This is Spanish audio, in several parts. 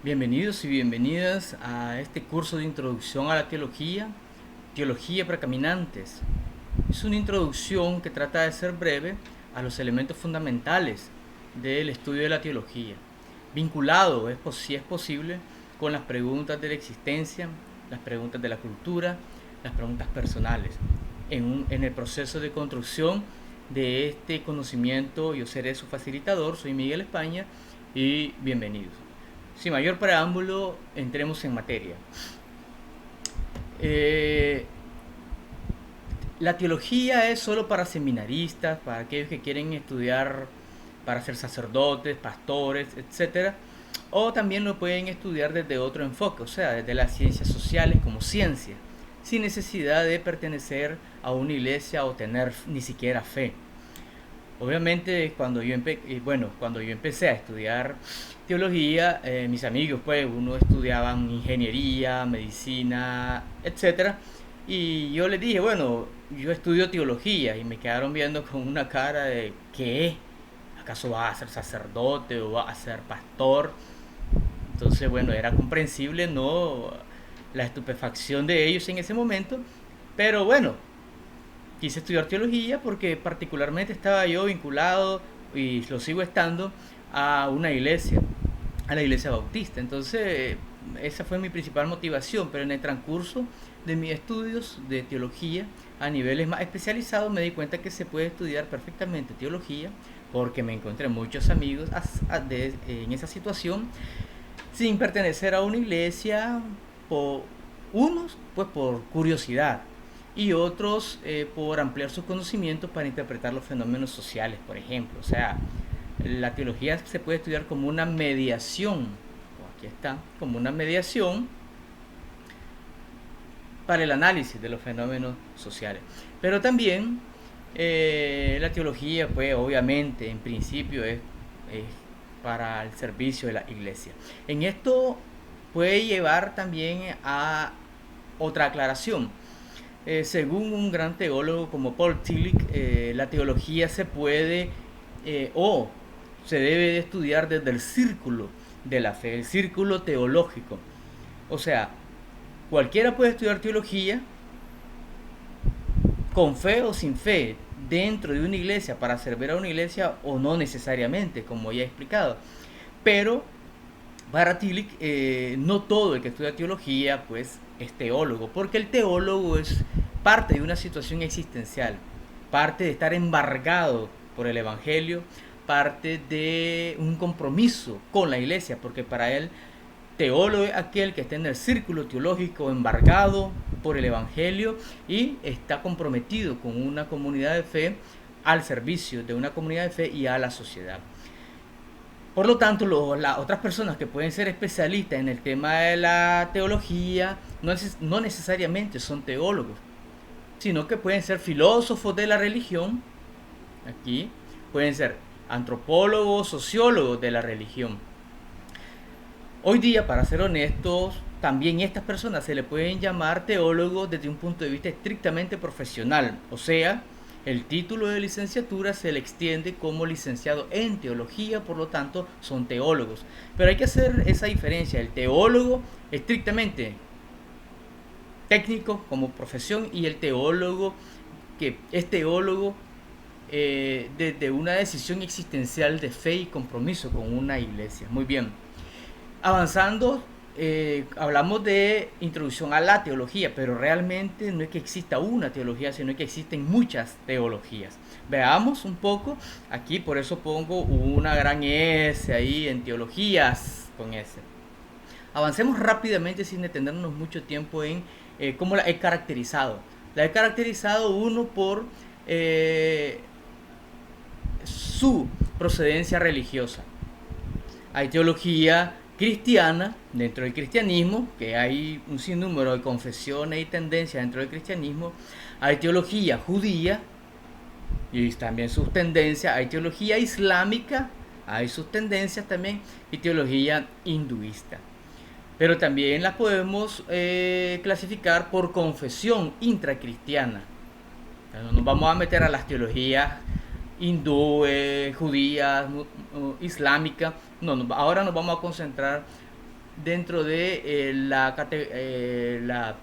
Bienvenidos y bienvenidas a este curso de introducción a la teología, Teología para Caminantes. Es una introducción que trata de ser breve a los elementos fundamentales del estudio de la teología, vinculado, si es posible, con las preguntas de la existencia, las preguntas de la cultura, las preguntas personales. En el proceso de construcción de este conocimiento, yo seré su facilitador, soy Miguel España y bienvenidos. Sin mayor preámbulo, entremos en materia. La teología es solo para seminaristas, para aquellos que quieren estudiar para ser sacerdotes, pastores, etc. O también lo pueden estudiar desde otro enfoque, o sea, desde las ciencias sociales como ciencia, sin necesidad de pertenecer a una iglesia o tener ni siquiera fe. Obviamente cuando yo empecé a estudiar teología, mis amigos, pues, uno estudiaban ingeniería, medicina, etcétera, y yo les dije, bueno, yo estudio teología, y me quedaron viendo con una cara de ¿qué? ¿Acaso vas a ser sacerdote o vas a ser pastor? Entonces, bueno, era comprensible, ¿no?, la estupefacción de ellos en ese momento, pero bueno, quise estudiar teología porque particularmente estaba yo vinculado, y lo sigo estando, a una iglesia, a la iglesia bautista. Entonces, esa fue mi principal motivación, pero en el transcurso de mis estudios de teología a niveles más especializados me di cuenta que se puede estudiar perfectamente teología, porque me encontré muchos amigos en esa situación sin pertenecer a una iglesia, por unos pues por curiosidad y otros por ampliar sus conocimientos para interpretar los fenómenos sociales, por ejemplo. O sea, la teología se puede estudiar como una mediación, aquí está, como una mediación para el análisis de los fenómenos sociales. Pero también la teología, pues obviamente, en principio es para el servicio de la iglesia. En esto puede llevar también a otra aclaración. Según un gran teólogo como Paul Tillich, la teología se puede o se debe de estudiar desde el círculo de la fe, el círculo teológico. O sea, cualquiera puede estudiar teología con fe o sin fe, dentro de una iglesia, para servir a una iglesia, o no necesariamente, como ya he explicado. Pero para Tillich, no todo el que estudia teología pues es teólogo, porque el teólogo es parte de una situación existencial, parte de estar embargado por el evangelio, parte de un compromiso con la iglesia, porque para él teólogo es aquel que está en el círculo teológico, embargado por el evangelio y está comprometido con una comunidad de fe, al servicio de una comunidad de fe y a la sociedad. Por lo tanto, las otras personas que pueden ser especialistas en el tema de la teología no necesariamente son teólogos, sino que pueden ser filósofos de la religión, aquí pueden ser antropólogos, sociólogos de la religión. Hoy día, para ser honestos, también estas personas se le pueden llamar teólogos desde un punto de vista estrictamente profesional, o sea, el título de licenciatura se le extiende como licenciado en teología, por lo tanto son teólogos. Pero hay que hacer esa diferencia, el teólogo estrictamente técnico como profesión y el teólogo que es teólogo desde una decisión existencial de fe y compromiso con una iglesia. Muy bien, avanzando, hablamos de introducción a la teología, pero realmente no es que exista una teología, sino que existen muchas teologías. Veamos un poco, aquí por eso pongo una gran S ahí en teologías con S. Avancemos rápidamente sin detenernos mucho tiempo en cómo la he caracterizado. La he caracterizado uno por su procedencia religiosa. Hay teología cristiana dentro del cristianismo, que hay un sinnúmero de confesiones y tendencias dentro del cristianismo. Hay teología judía y también sus tendencias. Hay teología islámica, hay sus tendencias también, y teología hinduista. Pero también las podemos clasificar por confesión intracristiana. No nos vamos a meter a las teologías hindúes, judías, islámicas. No, ahora nos vamos a concentrar dentro de la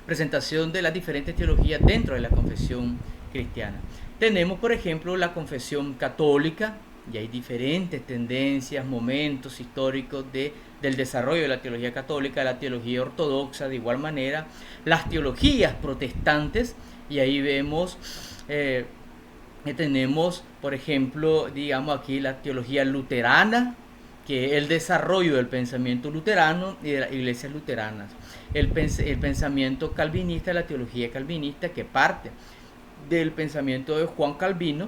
presentación de las diferentes teologías dentro de la confesión cristiana. Tenemos, por ejemplo, la confesión católica, y hay diferentes tendencias, momentos históricos del desarrollo de la teología católica, la teología ortodoxa, de igual manera, las teologías protestantes, y ahí vemos, tenemos, por ejemplo, digamos aquí la teología luterana, que es el desarrollo del pensamiento luterano y de las iglesias luteranas. El pensamiento calvinista, la teología calvinista, que parte del pensamiento de Juan Calvino,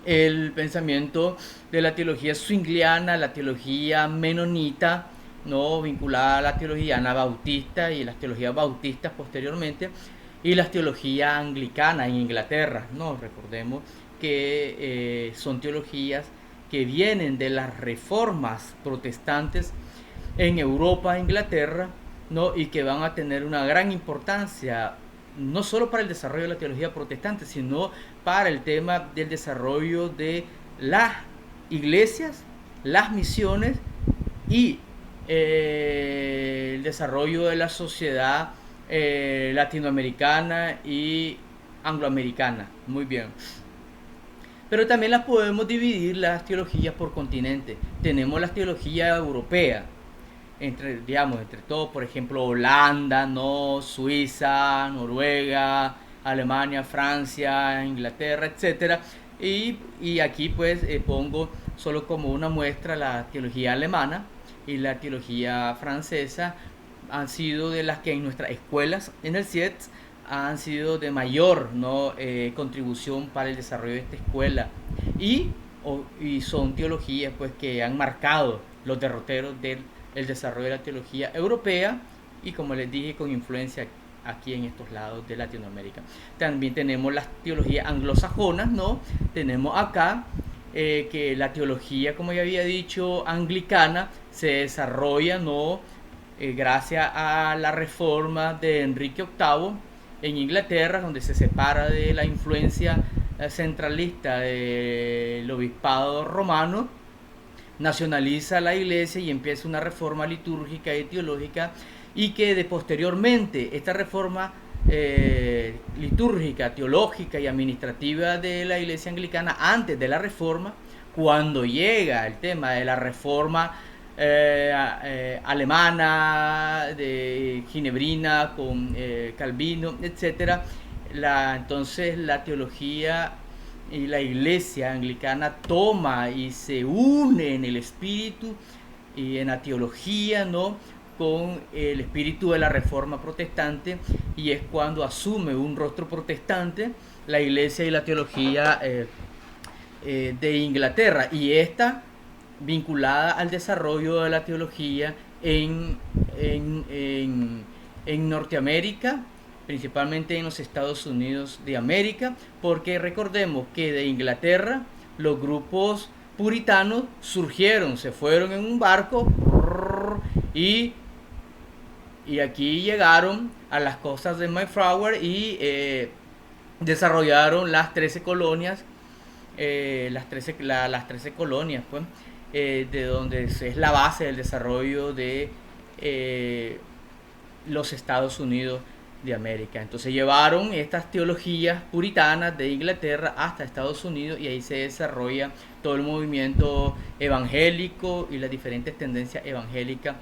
el pensamiento de la teología zwingliana, la teología menonita, no vinculada a la teología anabautista y las teologías bautistas posteriormente, y la teología anglicana en Inglaterra, no recordemos que son teologías que vienen de las reformas protestantes en Europa e Inglaterra, ¿no? Y que van a tener una gran importancia no solo para el desarrollo de la teología protestante, sino para el tema del desarrollo de las iglesias, las misiones y el desarrollo de la sociedad latinoamericana y angloamericana. Muy bien. Pero también las podemos dividir las teologías por continente. Tenemos la teología europea, entre todo, por ejemplo, Holanda, ¿no? Suiza, Noruega, Alemania, Francia, Inglaterra, etcétera. Y aquí pues pongo solo como una muestra la teología alemana y la teología francesa. Han sido de las que en nuestras escuelas en el CIETS han sido de mayor, ¿no? Contribución para el desarrollo de esta escuela y son teologías pues que han marcado los derroteros del desarrollo de la teología europea y, como les dije, con influencia aquí en estos lados de Latinoamérica. También tenemos las teologías anglosajonas, ¿no? Tenemos acá que la teología, como ya había dicho, anglicana se desarrolla, ¿no? Gracias a la reforma de Enrique VIII en Inglaterra, donde se separa de la influencia centralista del obispado romano, nacionaliza la iglesia y empieza una reforma litúrgica y teológica, y que posteriormente esta reforma litúrgica, teológica y administrativa de la iglesia anglicana, antes de la reforma, cuando llega el tema de la reforma alemana, de ginebrina, con Calvino, etcétera, entonces la teología y la iglesia anglicana toma y se une en el espíritu y en la teología, ¿no? Con el espíritu de la reforma protestante, y es cuando asume un rostro protestante la iglesia y la teología de Inglaterra, y esta vinculada al desarrollo de la teología en Norteamérica, principalmente en los Estados Unidos de América, porque recordemos que de Inglaterra los grupos puritanos surgieron, se fueron en un barco y aquí llegaron a las costas de Mayflower y desarrollaron las 13 colonias, las 13 colonias, pues, de donde es la base del desarrollo de los Estados Unidos de América. Entonces llevaron estas teologías puritanas de Inglaterra hasta Estados Unidos, y ahí se desarrolla todo el movimiento evangélico y las diferentes tendencias evangélicas,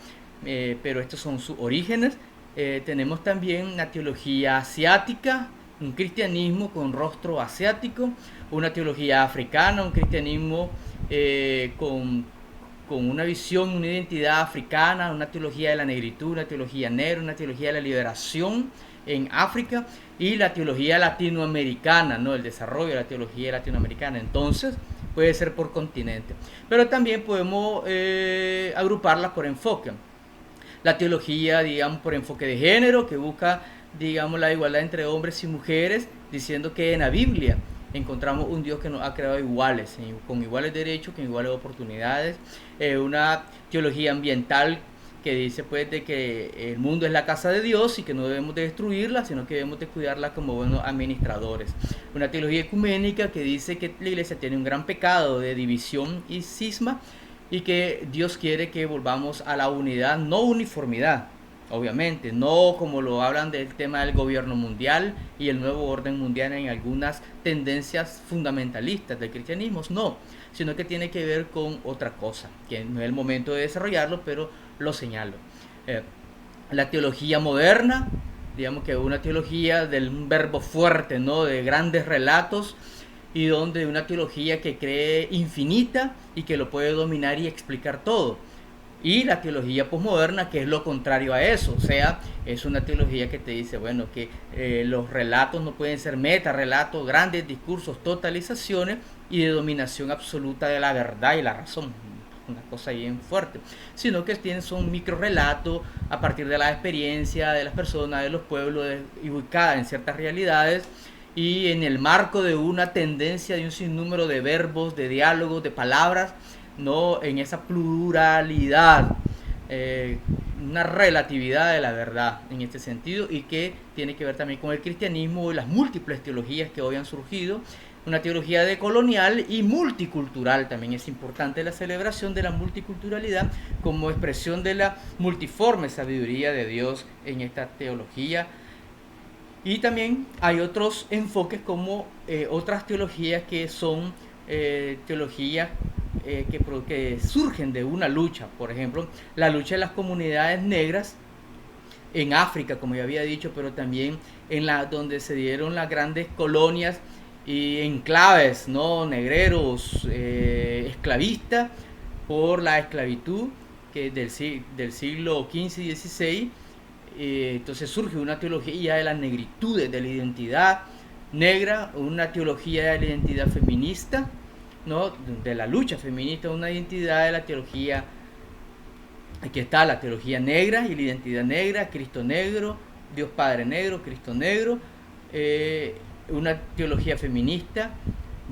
pero estos son sus orígenes. Tenemos también la teología asiática, un cristianismo con rostro asiático, una teología africana, un cristianismo con una visión, una identidad africana, una teología de la negritud, una teología negra, una teología de la liberación en África, y la teología latinoamericana, ¿no? El desarrollo de la teología latinoamericana. Entonces puede ser por continente, pero también podemos agruparlas por enfoque. La teología, digamos, por enfoque de género, que busca, digamos, la igualdad entre hombres y mujeres, diciendo que en la Biblia encontramos un Dios que nos ha creado iguales, con iguales derechos, con iguales oportunidades. Una teología ambiental que dice pues de que el mundo es la casa de Dios y que no debemos de destruirla, sino que debemos de cuidarla como buenos administradores. Una teología ecuménica que dice que la iglesia tiene un gran pecado de división y cisma, y que Dios quiere que volvamos a la unidad, no uniformidad, obviamente, no como lo hablan del tema del gobierno mundial y el nuevo orden mundial en algunas tendencias fundamentalistas del cristianismo, no, sino que tiene que ver con otra cosa, que no es el momento de desarrollarlo, pero lo señalo. Eh, la teología moderna, digamos que una teología del un verbo fuerte, ¿no? De grandes relatos, y donde una teología que cree infinita y que lo puede dominar y explicar todo. Y la teología posmoderna, que es lo contrario a eso, o sea, es una teología que te dice, bueno, que los relatos no pueden ser metarrelatos, grandes discursos, totalizaciones y de dominación absoluta de la verdad y la razón, una cosa bien fuerte, sino que son micro relatos a partir de la experiencia de las personas, de los pueblos, y ubicadas en ciertas realidades y en el marco de una tendencia de un sinnúmero de verbos, de diálogos, de palabras, no en esa pluralidad, una relatividad de la verdad en este sentido, y que tiene que ver también con el cristianismo y las múltiples teologías que hoy han surgido. Una teología decolonial y multicultural, también es importante la celebración de la multiculturalidad como expresión de la multiforme sabiduría de Dios en esta teología. Y también hay otros enfoques como otras teologías que son teologías que surgen de una lucha. Por ejemplo, la lucha de las comunidades negras en África, como ya había dicho, pero también en donde se dieron las grandes colonias y enclaves, ¿no? Negreros, esclavistas, por la esclavitud que del siglo XV y XVI. Entonces surge una teología de las negritudes, de la identidad negra, una teología de la identidad feminista, ¿no? De la lucha feminista, una identidad de la teología. Aquí está la teología negra y la identidad negra, Cristo negro, Dios Padre negro, Cristo negro, una teología feminista,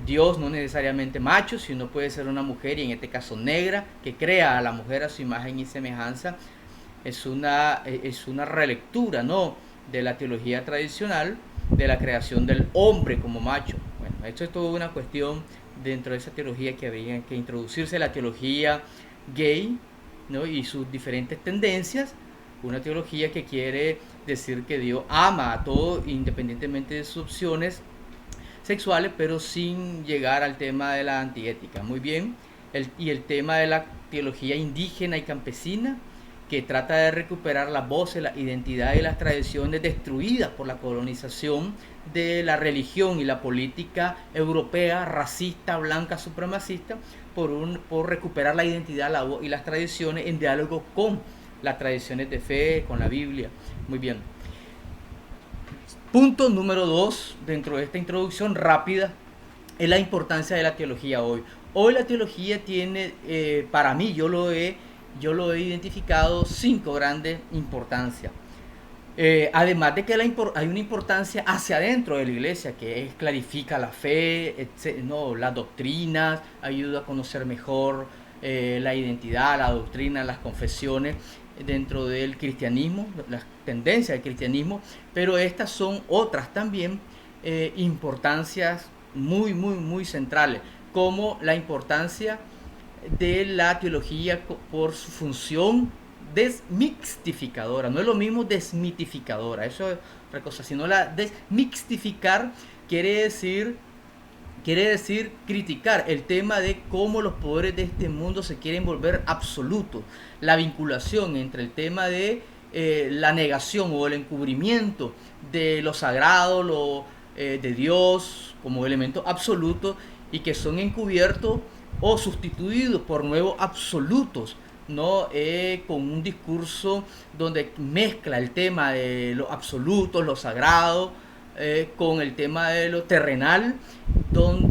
Dios no necesariamente macho, sino puede ser una mujer, y en este caso negra, que crea a la mujer a su imagen y semejanza. Es una relectura, ¿no?, de la teología tradicional, de la creación del hombre como macho. Bueno, esto es toda una cuestión dentro de esa teología que había que introducirse, la teología gay, ¿no?, y sus diferentes tendencias. Una teología que quiere decir que Dios ama a todo independientemente de sus opciones sexuales, pero sin llegar al tema de la antiética. Muy bien. Y el tema de la teología indígena y campesina, que trata de recuperar las voces, la identidad y las tradiciones destruidas por la colonización de la religión y la política europea, racista, blanca, supremacista, por recuperar la identidad, la voz y las tradiciones en diálogo con las tradiciones de fe, con la Biblia. Muy bien. Punto número 2, dentro de esta introducción rápida, es la importancia de la teología hoy. Hoy la teología tiene, para mí, yo lo he identificado 5 grandes importancias. Además de que hay una importancia hacia adentro de la iglesia, que es clarifica la fe, no, las doctrinas, ayuda a conocer mejor la identidad, la doctrina, las confesiones dentro del cristianismo, las tendencias del cristianismo, pero estas son otras también importancias muy centrales, como la importancia de la teología por su función desmixtificadora. No es lo mismo desmitificadora, eso es otra cosa, sino la desmixtificar quiere decir criticar el tema de cómo los poderes de este mundo se quieren volver absolutos, la vinculación entre el tema de la negación o el encubrimiento de lo sagrado, de Dios como elemento absoluto, y que son encubiertos o sustituidos por nuevos absolutos, ¿no? Con un discurso donde mezcla el tema de lo absoluto, lo sagrado, con el tema de lo terrenal,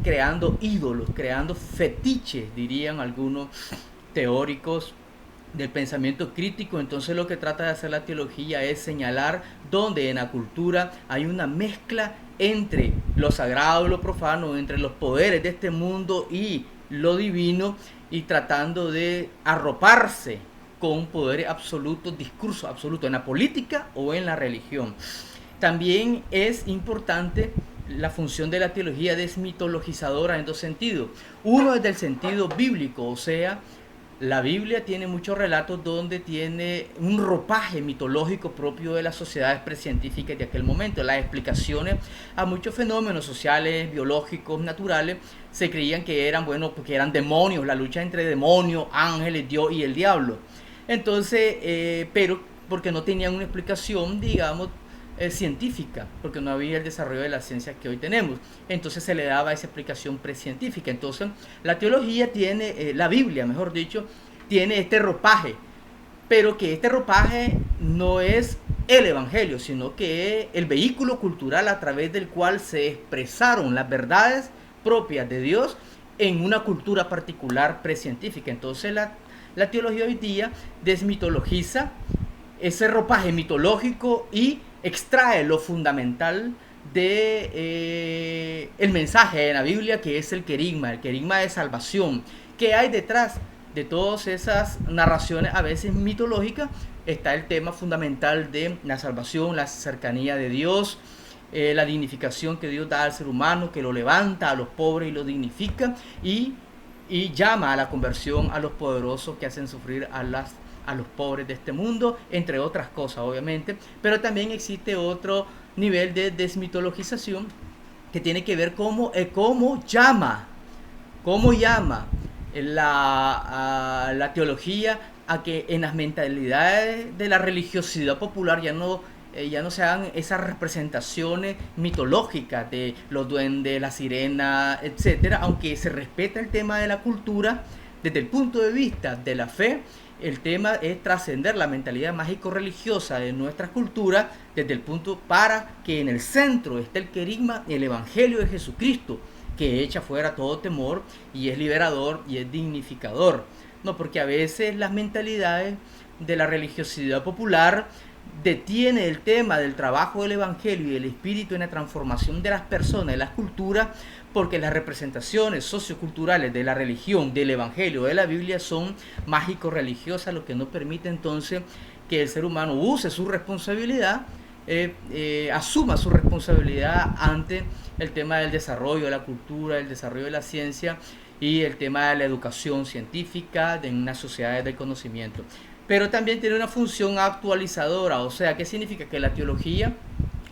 creando ídolos, creando fetiches, dirían algunos teóricos del pensamiento crítico. Entonces lo que trata de hacer la teología es señalar donde en la cultura hay una mezcla entre lo sagrado y lo profano, entre los poderes de este mundo y lo divino, y tratando de arroparse con poderes absolutos, discursos absolutos en la política o en la religión. También es importante la función de la teología desmitologizadora en 2 sentidos. Uno es del sentido bíblico, o sea, La Biblia tiene muchos relatos donde tiene un ropaje mitológico propio de las sociedades precientíficas de aquel momento. Las explicaciones a muchos fenómenos sociales, biológicos, naturales, se creían que eran, bueno, porque eran demonios, la lucha entre demonios, ángeles, Dios y el diablo. Entonces, pero porque no tenían una explicación, digamos, científica, porque no había el desarrollo de la ciencia que hoy tenemos. Entonces se le daba esa explicación precientífica. Entonces la teología tiene, la Biblia, mejor dicho, tiene este ropaje, pero que este ropaje no es el Evangelio, sino que es el vehículo cultural a través del cual se expresaron las verdades propias de Dios en una cultura particular precientífica. Entonces la teología hoy día desmitologiza ese ropaje mitológico y extrae lo fundamental de el mensaje de la Biblia, que es el querigma de salvación. ¿Qué hay detrás de todas esas narraciones a veces mitológicas? Está el tema fundamental de la salvación, la cercanía de Dios, la dignificación que Dios da al ser humano, que lo levanta a los pobres y lo dignifica, y llama a la conversión a los poderosos que hacen sufrir a los pobres de este mundo, entre otras cosas, obviamente. Pero también existe otro nivel de desmitologización que tiene que ver cómo llama la teología a que en las mentalidades de la religiosidad popular ya no se hagan esas representaciones mitológicas de los duendes, la sirena, etcétera, aunque se respeta el tema de la cultura desde el punto de vista de la fe. El tema es trascender la mentalidad mágico-religiosa de nuestra cultura desde el punto para que en el centro esté el querigma, el Evangelio de Jesucristo, que echa fuera todo temor y es liberador y es dignificador. No, porque a veces las mentalidades de la religiosidad popular detiene el tema del trabajo del Evangelio y el Espíritu en la transformación de las personas, de las culturas, porque las representaciones socioculturales de la religión, del Evangelio, de la Biblia son mágico-religiosas, lo que no permite entonces que el ser humano use su responsabilidad, asuma su responsabilidad ante el tema del desarrollo de la cultura, el desarrollo de la ciencia y el tema de la educación científica en unas sociedades del conocimiento. Pero también tiene una función actualizadora, o sea, ¿qué significa? Que la teología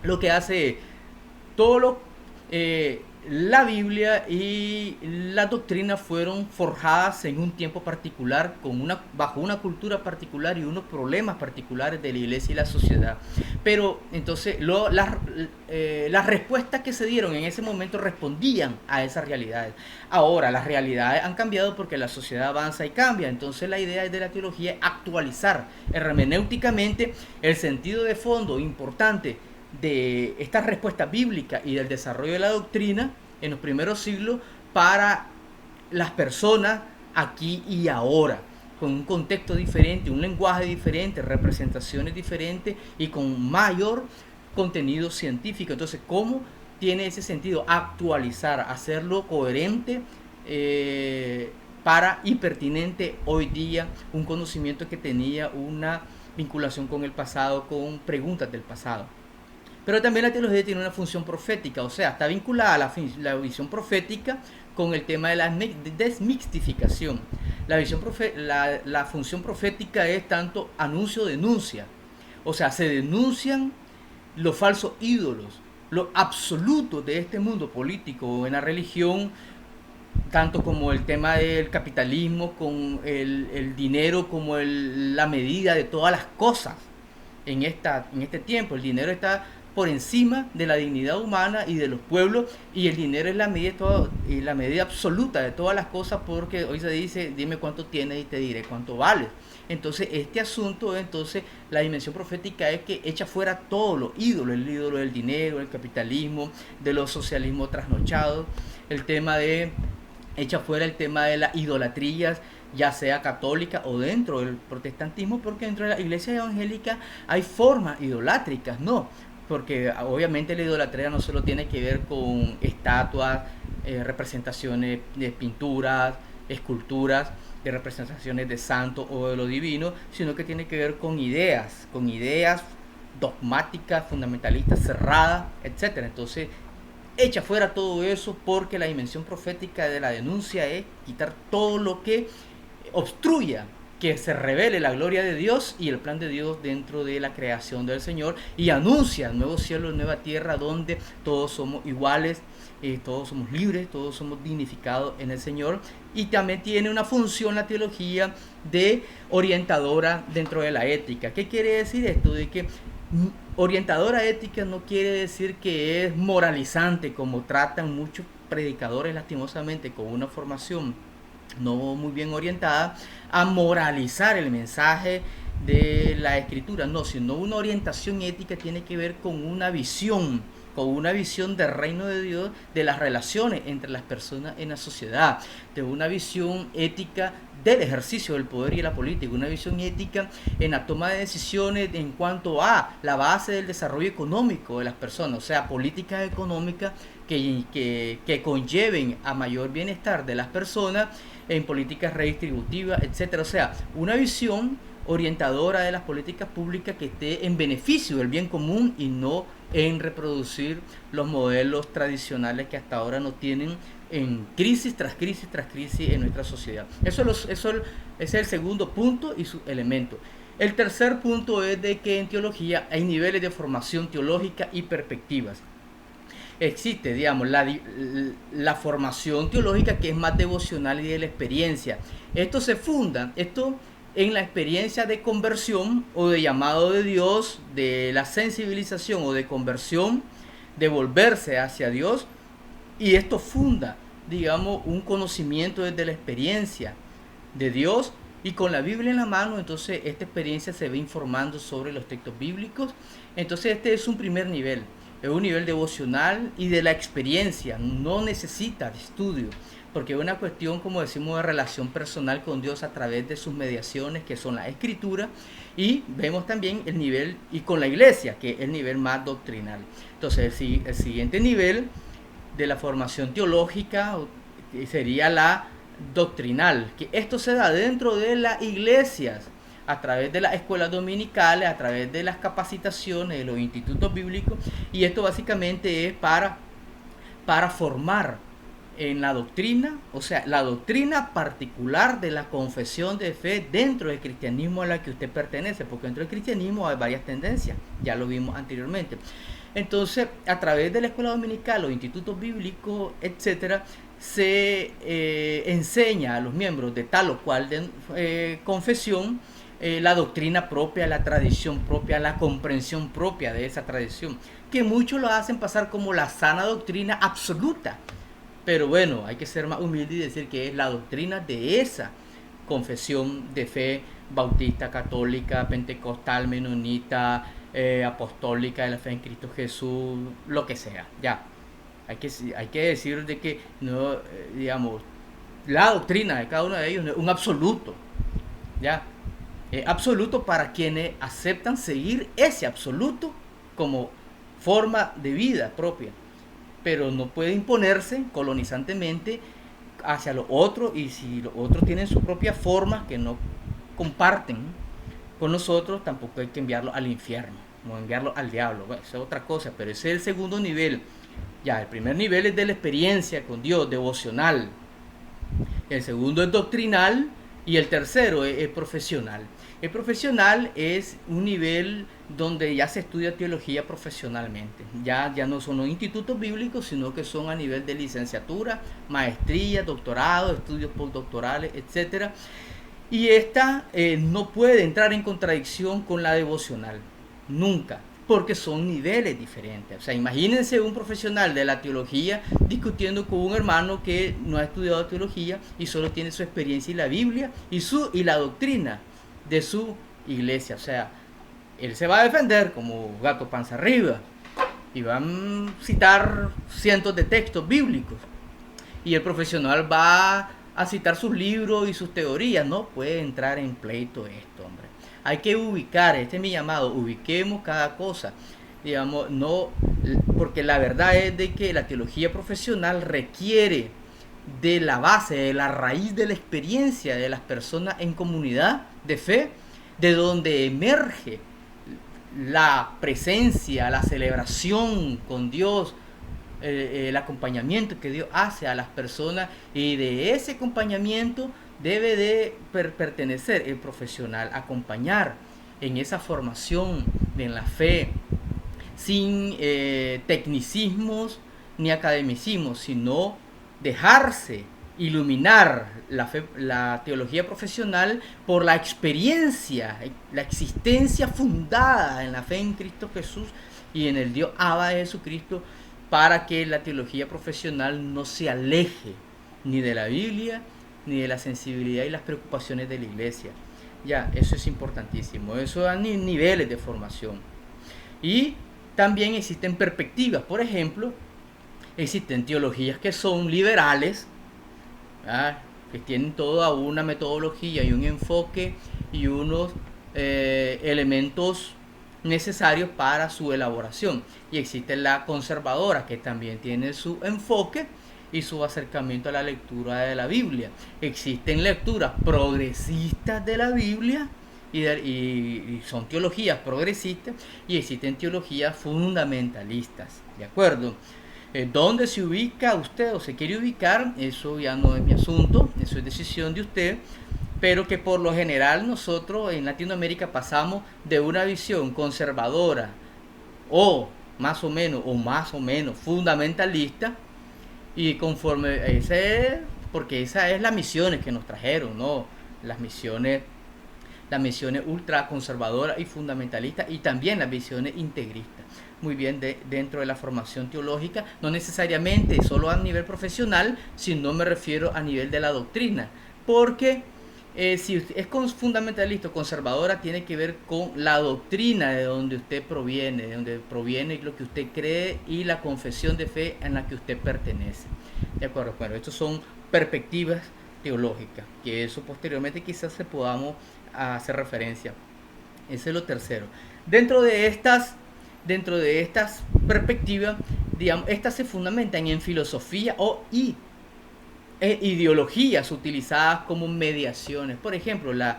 lo que hace todo lo, la Biblia y la doctrina fueron forjadas en un tiempo particular, bajo una cultura particular y unos problemas particulares de la iglesia y la sociedad. Pero entonces las respuestas que se dieron en ese momento respondían a esas realidades. Ahora las realidades han cambiado porque la sociedad avanza y cambia. Entonces la idea de la teología es actualizar hermenéuticamente el sentido de fondo importante de estas respuestas bíblicas y del desarrollo de la doctrina en los primeros siglos para las personas aquí y ahora, con un contexto diferente, un lenguaje diferente, representaciones diferentes y con mayor contenido científico. Entonces, ¿cómo tiene ese sentido? Actualizar, hacerlo coherente para y pertinente hoy día, un conocimiento que tenía una vinculación con el pasado, con preguntas del pasado. Pero también la teología tiene una función profética, o sea, está vinculada a la visión profética con el tema de la desmixtificación. La función profética es tanto anuncio-denuncia, o sea, se denuncian los falsos ídolos, los absolutos de este mundo político o en la religión, tanto como el tema del capitalismo, con el dinero como la medida de todas las cosas en este tiempo. El dinero está por encima de la dignidad humana y de los pueblos, y el dinero es la medida absoluta de todas las cosas, porque hoy se dice, dime cuánto tienes y te diré cuánto vales. Entonces este asunto, entonces la dimensión profética es que echa fuera todos los ídolos, el ídolo del dinero, el capitalismo, de los socialismos trasnochados, echa fuera el tema de las idolatrías, ya sea católica o dentro del protestantismo, porque dentro de la iglesia evangélica hay formas idolátricas, ¿no? Porque obviamente la idolatría no solo tiene que ver con estatuas, representaciones de pinturas, esculturas, de representaciones de santo o de lo divino, sino que tiene que ver con ideas dogmáticas, fundamentalistas, cerradas, etcétera. Entonces, echa fuera todo eso, porque la dimensión profética de la denuncia es quitar todo lo que obstruya que se revele la gloria de Dios y el plan de Dios dentro de la creación del Señor, y anuncia nuevo cielo y nueva tierra donde todos somos iguales, todos somos libres, todos somos dignificados en el Señor. Y también tiene una función la teología de orientadora dentro de la ética. ¿Qué quiere decir esto? De que orientadora ética no quiere decir que es moralizante, como tratan muchos predicadores lastimosamente con una formación no muy bien orientada a moralizar el mensaje de la escritura. No, sino una orientación ética tiene que ver con una visión del reino de Dios, de las relaciones entre las personas en la sociedad, de una visión ética del ejercicio del poder y la política, una visión ética en la toma de decisiones en cuanto a la base del desarrollo económico de las personas, o sea, políticas económicas que conlleven a mayor bienestar de las personas en políticas redistributivas, etcétera. O sea, una visión orientadora de las políticas públicas que esté en beneficio del bien común y no en reproducir los modelos tradicionales que hasta ahora nos tienen en crisis tras crisis tras crisis en nuestra sociedad. Eso es el segundo punto y su elemento. El tercer punto es de que en teología hay niveles de formación teológica y perspectivas. Existe, digamos, la formación teológica, que es más devocional y de la experiencia. Esto se funda, en la experiencia de conversión o de llamado de Dios, de la sensibilización o de conversión, de volverse hacia Dios. Y esto funda, digamos, un conocimiento desde la experiencia de Dios, y con la Biblia en la mano, entonces esta experiencia se va informando sobre los textos bíblicos. Entonces este es un primer nivel, es un nivel devocional y de la experiencia, no necesita de estudio, porque es una cuestión, como decimos, de relación personal con Dios a través de sus mediaciones, que son la escritura, y vemos también el nivel, y con la iglesia, que es el nivel más doctrinal. Entonces el siguiente nivel de la formación teológica sería la doctrinal, que esto se da dentro de las iglesias, a través de las escuelas dominicales, a través de las capacitaciones, de los institutos bíblicos, y esto básicamente es para formar en la doctrina, o sea, la doctrina particular de la confesión de fe dentro del cristianismo a la que usted pertenece, porque dentro del cristianismo hay varias tendencias, ya lo vimos anteriormente. Entonces, a través de la escuela dominical, los institutos bíblicos, etcétera, se enseña a los miembros de tal o cual confesión la doctrina propia, la tradición propia, la comprensión propia de esa tradición, que muchos lo hacen pasar como la sana doctrina absoluta. Pero bueno, hay que ser más humilde y decir que es la doctrina de esa confesión de fe bautista, católica, pentecostal, menonita, apostólica, de la fe en Cristo Jesús, lo que sea. Ya, hay que decir de que no, digamos, la doctrina de cada uno de ellos no es un absoluto. Ya, es absoluto para quienes aceptan seguir ese absoluto como forma de vida propia, pero no puede imponerse colonizantemente hacia los otros, y si los otros tienen su propia forma que no comparten con nosotros, tampoco hay que enviarlos al infierno, no enviarlos al diablo. Bueno, eso es otra cosa, pero ese es el segundo nivel. Ya, el primer nivel es de la experiencia con Dios, devocional. El segundo es doctrinal y el tercero es profesional. El profesional es un nivel donde ya se estudia teología profesionalmente. Ya no son los institutos bíblicos, sino que son a nivel de licenciatura, maestría, doctorado, estudios postdoctorales, etc. Y esta no puede entrar en contradicción con la devocional, nunca, porque son niveles diferentes. O sea, imagínense un profesional de la teología discutiendo con un hermano que no ha estudiado teología y solo tiene su experiencia y la Biblia y la doctrina de su iglesia. O sea, él se va a defender como gato panza arriba y va a citar cientos de textos bíblicos, y el profesional va a citar sus libros y sus teorías. No puede entrar en pleito esto, hombre. Hay que ubicar, este es mi llamado, ubiquemos cada cosa, digamos, no, porque la verdad es de que la teología profesional requiere de la base, de la raíz de la experiencia de las personas en comunidad de fe, de donde emerge la presencia, la celebración con Dios, el acompañamiento que Dios hace a las personas, y de ese acompañamiento debe de pertenecer el profesional, acompañar en esa formación en la fe, sin tecnicismos ni academicismos, sino dejarse iluminar la teología profesional por la experiencia, la existencia fundada en la fe en Cristo Jesús y en el Dios Abba de Jesucristo, para que la teología profesional no se aleje ni de la Biblia ni de la sensibilidad y las preocupaciones de la iglesia. Ya, eso es importantísimo. Eso da niveles de formación. Y también existen perspectivas. Por ejemplo, existen teologías que son liberales, ¿verdad?, que tienen toda una metodología y un enfoque y unos elementos necesarios para su elaboración. Y existe la conservadora, que también tiene su enfoque y su acercamiento a la lectura de la Biblia. Existen lecturas progresistas de la Biblia y son teologías progresistas, y existen teologías fundamentalistas, ¿de acuerdo? ¿Dónde se ubica usted o se quiere ubicar? Eso ya no es mi asunto, eso es decisión de usted, pero que por lo general nosotros en Latinoamérica pasamos de una visión conservadora o más o menos fundamentalista, y conforme porque esa es las misiones que nos trajeron, ¿no? Las misiones ultra conservadoras y fundamentalistas, y también las visiones integristas. Muy bien, dentro de la formación teológica, no necesariamente solo a nivel profesional, sino me refiero a nivel de la doctrina, porque si es fundamentalista o conservadora, tiene que ver con la doctrina de donde usted proviene, de donde proviene lo que usted cree y la confesión de fe en la que usted pertenece. De acuerdo, bueno, estos son perspectivas teológicas, que eso posteriormente quizás se podamos hacer referencia. Ese es lo tercero. Dentro de estas perspectivas, digamos, estas se fundamentan en filosofía y ideologías utilizadas como mediaciones. Por ejemplo, la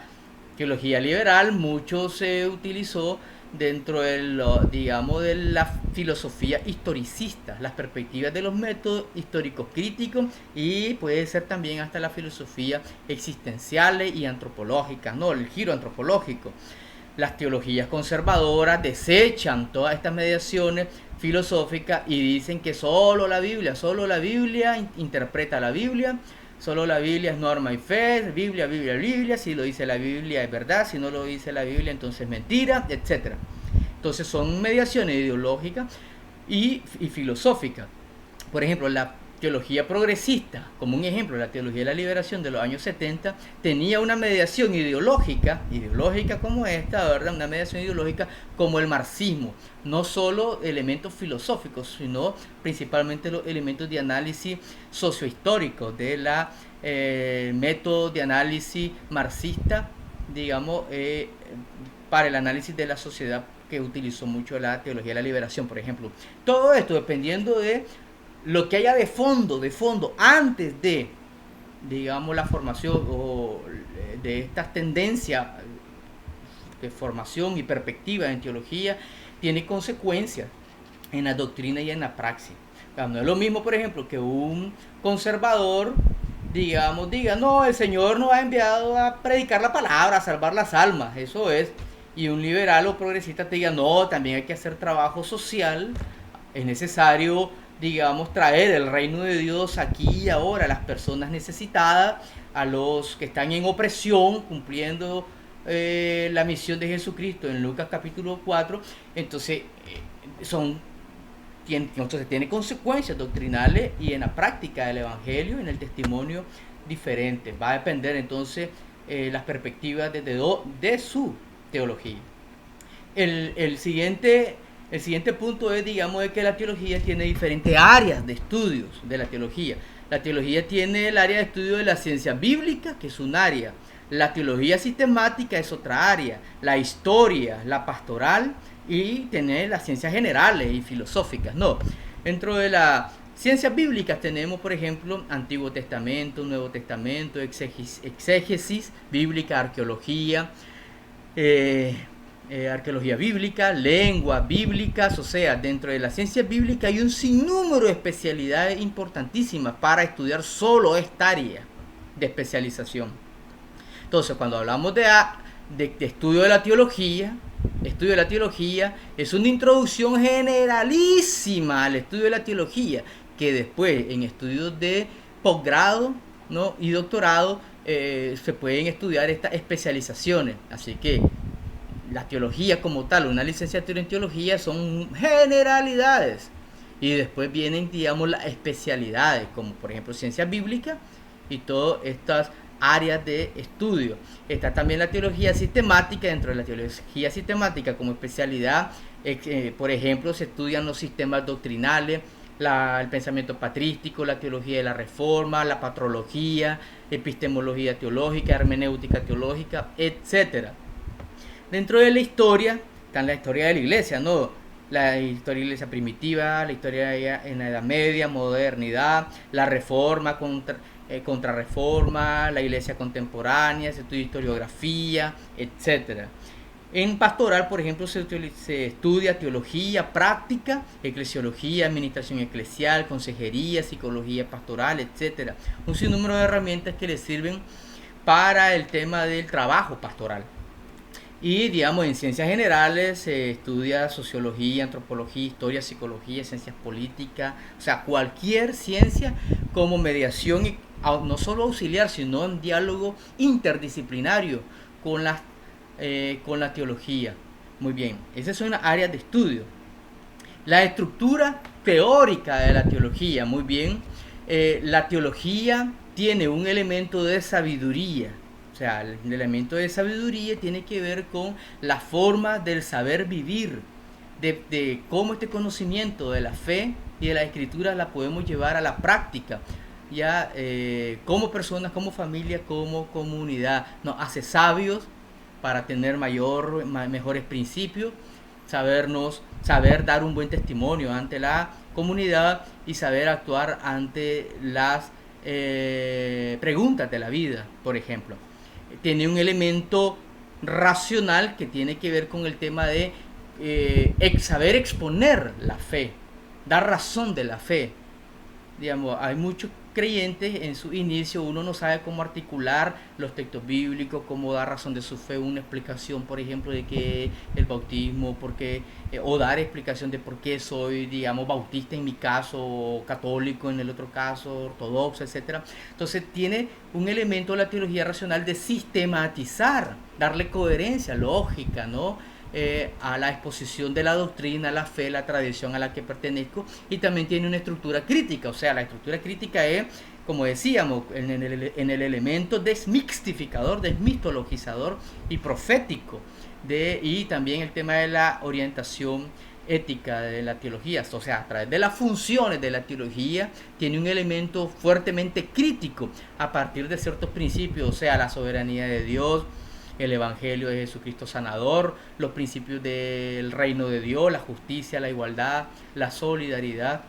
teología liberal mucho se utilizó dentro de la filosofía historicista, las perspectivas de los métodos históricos críticos, y puede ser también hasta la filosofía existenciales y antropológicas, ¿no? El giro antropológico. Las teologías conservadoras desechan todas estas mediaciones filosóficas y dicen que solo la Biblia interpreta la Biblia, solo la Biblia es norma y fe, Biblia, si lo dice la Biblia es verdad, si no lo dice la Biblia entonces es mentira, etc. Entonces son mediaciones ideológicas y filosóficas. Por ejemplo, la teología progresista, como un ejemplo, la teología de la liberación de los años 70, tenía una mediación ideológica como esta, ¿verdad? Una mediación ideológica como el marxismo, no solo elementos filosóficos, sino principalmente los elementos de análisis sociohistórico de la método de análisis marxista, digamos, para el análisis de la sociedad, que utilizó mucho la teología de la liberación, por ejemplo. Todo esto dependiendo de lo que haya de fondo, antes de, digamos, la formación o de estas tendencias de formación y perspectiva en teología, tiene consecuencias en la doctrina y en la praxis. No es lo mismo, por ejemplo, que un conservador, digamos, diga, no, el Señor nos ha enviado a predicar la palabra, a salvar las almas, eso es. Y un liberal o progresista te diga, no, también hay que hacer trabajo social, es necesario, digamos, traer el reino de Dios aquí y ahora a las personas necesitadas, a los que están en opresión, cumpliendo la misión de Jesucristo en Lucas capítulo 4. Entonces, tiene consecuencias doctrinales y en la práctica del evangelio, en el testimonio, diferentes. Va a depender entonces las perspectivas de su teología. El siguiente punto es, digamos, de que la teología tiene diferentes áreas de estudios de la teología. La teología tiene el área de estudio de la ciencia bíblica, que es un área. La teología sistemática es otra área. La historia, la pastoral, y tener las ciencias generales y filosóficas, ¿no? Dentro de las ciencias bíblicas tenemos, por ejemplo, Antiguo Testamento, Nuevo Testamento, exégesis bíblica, arqueología, arqueología bíblica, lenguas bíblicas. O sea, dentro de la ciencia bíblica hay un sinnúmero de especialidades importantísimas para estudiar solo esta área de especialización. Entonces, cuando hablamos de estudio de la teología es una introducción generalísima al estudio de la teología, que después en estudios de posgrado, ¿no?, y doctorado se pueden estudiar estas especializaciones. Así que la teología como tal, una licenciatura en teología, son generalidades. Y después vienen, digamos, las especialidades, como por ejemplo ciencias bíblicas y todas estas áreas de estudio. Está también la teología sistemática. Dentro de la teología sistemática como especialidad, por ejemplo, se estudian los sistemas doctrinales, el pensamiento patrístico, la teología de la reforma, la patrología, epistemología teológica, hermenéutica teológica, etcétera. Dentro de la historia, está la historia de la iglesia, ¿no? La historia de la iglesia primitiva, la historia en la Edad Media, modernidad, la reforma, contrarreforma, la iglesia contemporánea, se estudia historiografía, etcétera. En pastoral, por ejemplo, se estudia teología práctica, eclesiología, administración eclesial, consejería, psicología pastoral, etcétera. Un sinnúmero de herramientas que le sirven para el tema del trabajo pastoral. Y, digamos, en ciencias generales se estudia sociología, antropología, historia, psicología, ciencias políticas, o sea, cualquier ciencia como mediación, no solo auxiliar, sino en diálogo interdisciplinario con la teología. Muy bien, esas son las áreas de estudio. La estructura teórica de la teología, muy bien. La teología tiene un elemento de sabiduría. O sea, el elemento de sabiduría tiene que ver con la forma del saber vivir, de cómo este conocimiento de la fe y de la escritura la podemos llevar a la práctica, ya como personas, como familia, como comunidad. Nos hace sabios para tener mejores principios, saber dar un buen testimonio ante la comunidad y saber actuar ante las preguntas de la vida, por ejemplo. Tiene un elemento racional que tiene que ver con el tema de saber exponer la fe, dar razón de la fe. Digamos, hay muchos creyentes en su inicio, uno no sabe cómo articular los textos bíblicos, cómo dar razón de su fe, una explicación, por ejemplo, de que el bautismo, o dar explicación de por qué soy, digamos, bautista en mi caso, o católico en el otro caso, ortodoxo, etcétera. Entonces tiene un elemento de la teología racional de sistematizar, darle coherencia, lógica, ¿no?, a la exposición de la doctrina, la fe, la tradición a la que pertenezco, y también tiene una estructura crítica. O sea, la estructura crítica es, como decíamos, en el elemento desmixtificador, desmitologizador y profético, y también el tema de la orientación ética de la teología. O sea, a través de las funciones de la teología tiene un elemento fuertemente crítico a partir de ciertos principios, o sea, la soberanía de Dios, el evangelio de Jesucristo sanador, los principios del reino de Dios, la justicia, la igualdad, la solidaridad.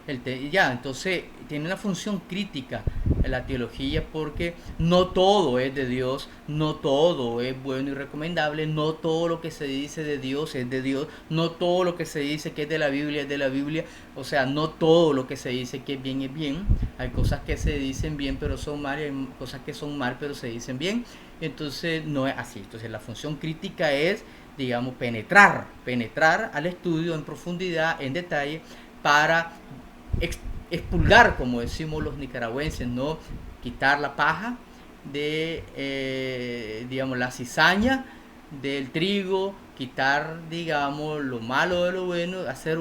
Entonces tiene una función crítica en la teología, porque no todo es de Dios, no todo es bueno y recomendable, no todo lo que se dice de Dios es de Dios, no todo lo que se dice que es de la Biblia es de la Biblia. O sea, no todo lo que se dice que es bien. Hay cosas que se dicen bien pero son mal, y hay cosas que son mal pero se dicen bien. Entonces no es así. Entonces la función crítica es, digamos, penetrar al estudio en profundidad, en detalle, para expulgar, como decimos los nicaragüenses, ¿no?, quitar la paja de, digamos, la cizaña del trigo, quitar, digamos, lo malo de lo bueno, hacer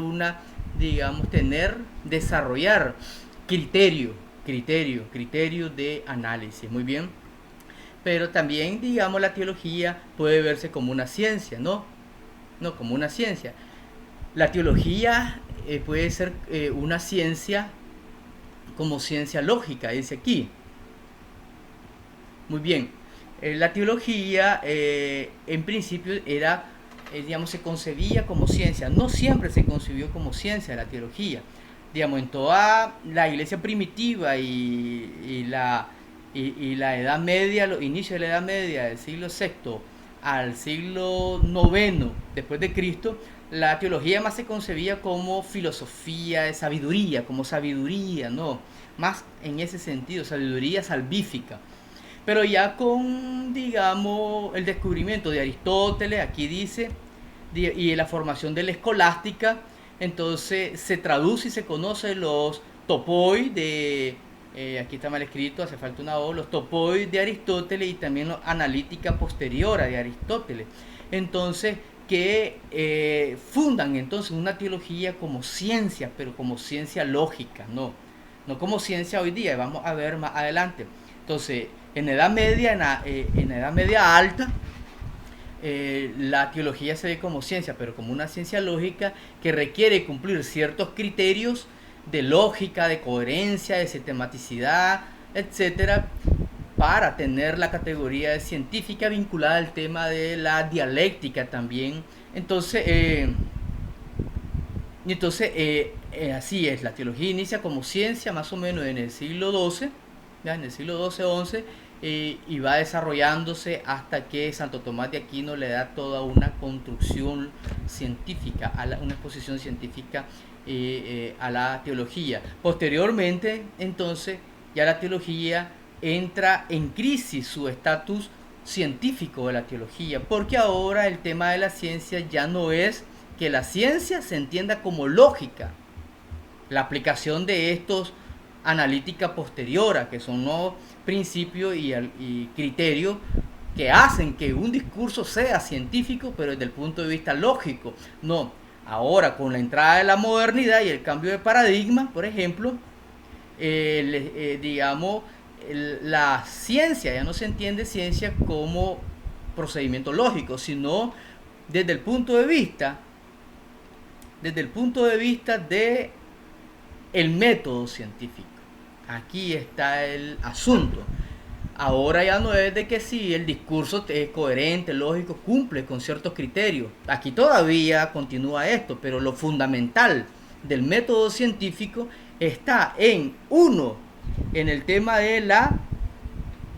desarrollar criterio de análisis. Muy bien. Pero también, digamos, la teología puede verse como una ciencia, ¿no? No como una ciencia. La teología puede ser una ciencia como ciencia lógica, dice aquí. Muy bien. La teología en principio se concebía como ciencia. No siempre se concibió como ciencia la teología. Digamos, en toda la iglesia primitiva y la Edad Media, los inicios de la Edad Media, del siglo VI al siglo IX después de Cristo, la teología más se concebía como filosofía de sabiduría, como sabiduría, ¿no? Más en ese sentido, sabiduría salvífica. Pero ya con, digamos, el descubrimiento de Aristóteles, aquí dice, y la formación de la escolástica, entonces se traduce y se conoce los topoi de, aquí está mal escrito, hace falta una O, los topoi de Aristóteles y también la analítica posterior de Aristóteles. Entonces, que fundan entonces una teología como ciencia, pero como ciencia lógica, no como ciencia hoy día, vamos a ver más adelante. Entonces, en Edad Media, en Edad Media Alta, la teología se ve como ciencia, pero como una ciencia lógica que requiere cumplir ciertos criterios de lógica, de coherencia, de sistematicidad, etcétera, para tener la categoría de científica vinculada al tema de la dialéctica también. Así es, la teología inicia como ciencia más o menos en el siglo XII, ya en el siglo XII-XI, y va desarrollándose hasta que Santo Tomás de Aquino le da toda una construcción científica, una exposición científica a la teología. Posteriormente, entonces, ya la teología entra en crisis su estatus científico de la teología, porque ahora el tema de la ciencia ya no es que la ciencia se entienda como lógica, la aplicación de estos analítica posterior, que son los principios y criterios que hacen que un discurso sea científico, pero desde el punto de vista lógico. No, ahora con la entrada de la modernidad y el cambio de paradigma, por ejemplo, digamos, la ciencia ya no se entiende ciencia como procedimiento lógico, sino desde el punto de vista de el método científico. Aquí está el asunto. Ahora ya no es de que si el discurso es coherente, lógico, cumple con ciertos criterios. Aquí todavía continúa esto, pero lo fundamental del método científico está en el tema de la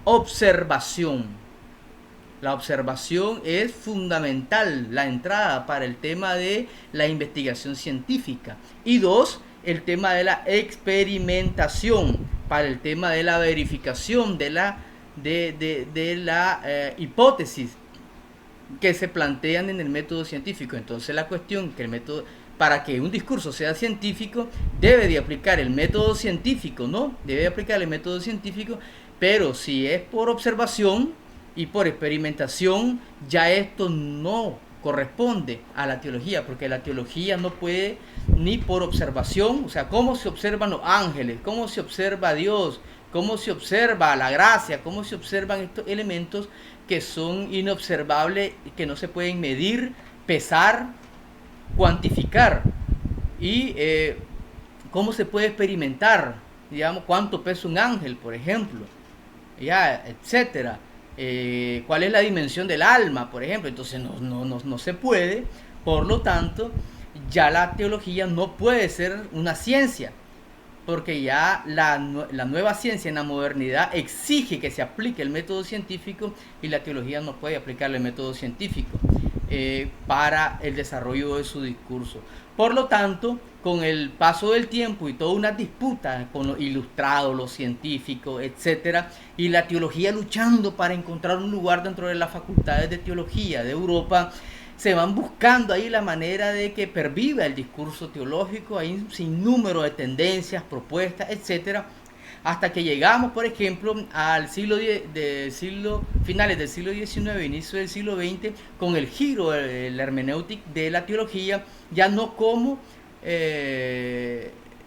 observación. La observación es fundamental, la entrada para el tema de la investigación científica. Y dos, el tema de la experimentación, para el tema de la verificación de la hipótesis que se plantean en el método científico. Entonces la cuestión que el método, para que un discurso sea científico, debe de aplicar el método científico, ¿no? Debe de aplicar el método científico, pero si es por observación y por experimentación, ya esto no corresponde a la teología, porque la teología no puede ni por observación, o sea, cómo se observan los ángeles, cómo se observa a Dios, cómo se observa la gracia, cómo se observan estos elementos que son inobservables, que no se pueden medir, pesar, cuantificar, y cómo se puede experimentar, digamos, cuánto pesa un ángel, por ejemplo, ya, etcétera. Cuál es la dimensión del alma, por ejemplo. Entonces no se puede. Por lo tanto, ya la teología no puede ser una ciencia, porque ya la nueva ciencia en la modernidad exige que se aplique el método científico, y la teología no puede aplicar el método científico para el desarrollo de su discurso. Por lo tanto, con el paso del tiempo y toda una disputa con los ilustrados, los científicos, etcétera, y la teología luchando para encontrar un lugar dentro de las facultades de teología de Europa, se van buscando ahí la manera de que perviva el discurso teológico. Hay un sinnúmero de tendencias, propuestas, etcétera, hasta que llegamos, por ejemplo, al finales del siglo XIX, inicio del siglo XX, con el giro de la hermenéutica de la teología, ya no como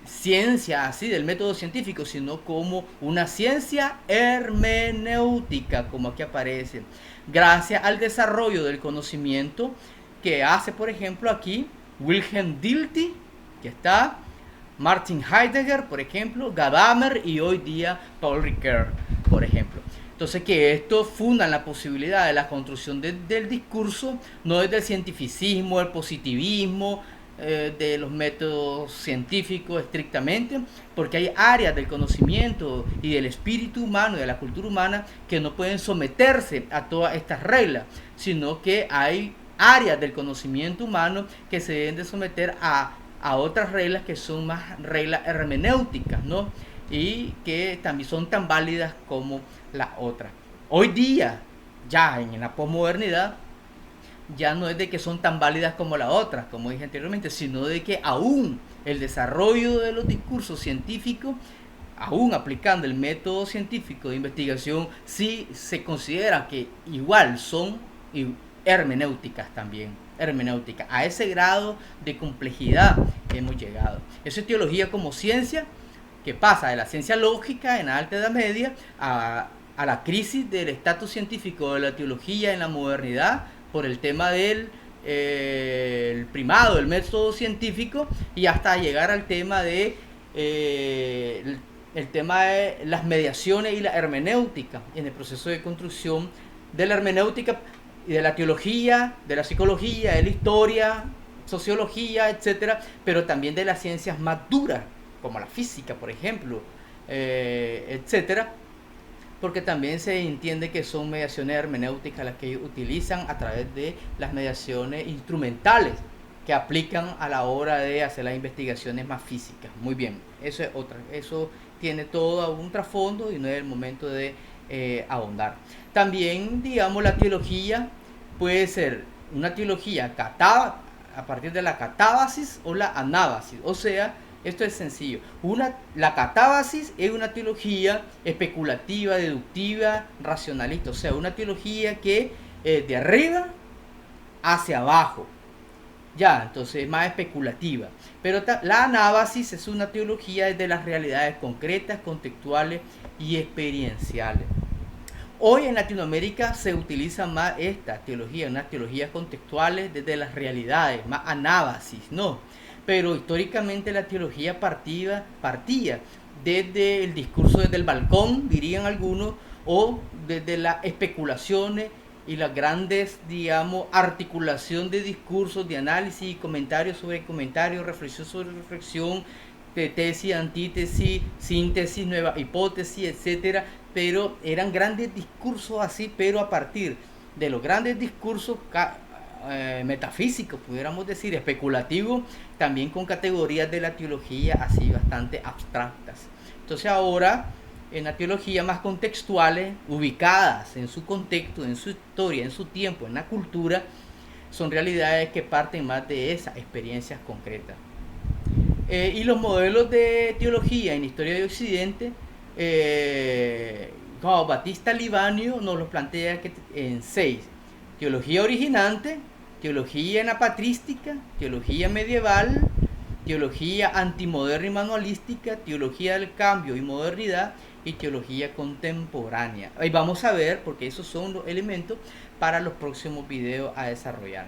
ciencia así del método científico, sino como una ciencia hermenéutica, como aquí aparece, gracias al desarrollo del conocimiento que hace, por ejemplo, aquí Wilhelm Dilthey, que está, Martin Heidegger, por ejemplo, Gadamer, y hoy día Paul Ricoeur, por ejemplo. Entonces, que esto fundan la posibilidad de la construcción del discurso, no desde el cientificismo, el positivismo, de los métodos científicos estrictamente, porque hay áreas del conocimiento y del espíritu humano y de la cultura humana que no pueden someterse a todas estas reglas, sino que hay áreas del conocimiento humano que se deben de someter a otras reglas que son más reglas hermenéuticas, ¿no? Y que también son tan válidas como las otras. Hoy día, ya en la posmodernidad, ya no es de que son tan válidas como las otras, como dije anteriormente, sino de que aún el desarrollo de los discursos científicos, aún aplicando el método científico de investigación, sí se considera que igual son hermenéuticas también. Hermenéutica. A ese grado de complejidad hemos llegado. Eso es teología como ciencia, que pasa de la ciencia lógica en la Alta Edad Media a la crisis del estatus científico de la teología en la modernidad por el tema del el primado del método científico y hasta llegar al tema de el tema de las mediaciones y la hermenéutica en el proceso de construcción de la hermenéutica y de la teología, de la psicología, de la historia, sociología, etcétera, pero también de las ciencias más duras, como la física, por ejemplo, etcétera, porque también se entiende que son mediaciones hermenéuticas las que ellos utilizan a través de las mediaciones instrumentales que aplican a la hora de hacer las investigaciones más físicas. Muy bien, eso es otra, eso tiene todo un trasfondo y no es el momento de ahondar. También, digamos, la teología puede ser una teología a partir de la catábasis o la anábasis, o sea, esto es sencillo. La catábasis es una teología especulativa, deductiva, racionalista. O sea, una teología que de arriba hacia abajo. Ya, entonces es más especulativa. Pero la anábasis es una teología de las realidades concretas, contextuales y experienciales. Hoy en Latinoamérica se utiliza más esta teología, unas teologías contextuales desde las realidades, más anábasis, ¿no? Pero históricamente la teología partía desde el discurso desde el balcón, dirían algunos, o desde las especulaciones y las grandes, digamos, articulación de discursos, de análisis, comentarios sobre comentarios, reflexión sobre reflexión, de tesis, antítesis, síntesis, nueva hipótesis, etcétera, pero eran grandes discursos así, pero a partir de los grandes discursos metafísicos, pudiéramos decir, especulativos, también con categorías de la teología así bastante abstractas. Entonces ahora, en la teología más contextuales, ubicadas en su contexto, en su historia, en su tiempo, en la cultura, son realidades que parten más de esas experiencias concretas. Y los modelos de teología en historia de Occidente, como Batista Libanio nos los plantea en 6. Teología originante, teología anapatrística, teología medieval, teología antimoderna y manualística, teología del cambio y modernidad y teología contemporánea. Ahí vamos a ver, porque esos son los elementos para los próximos videos a desarrollar.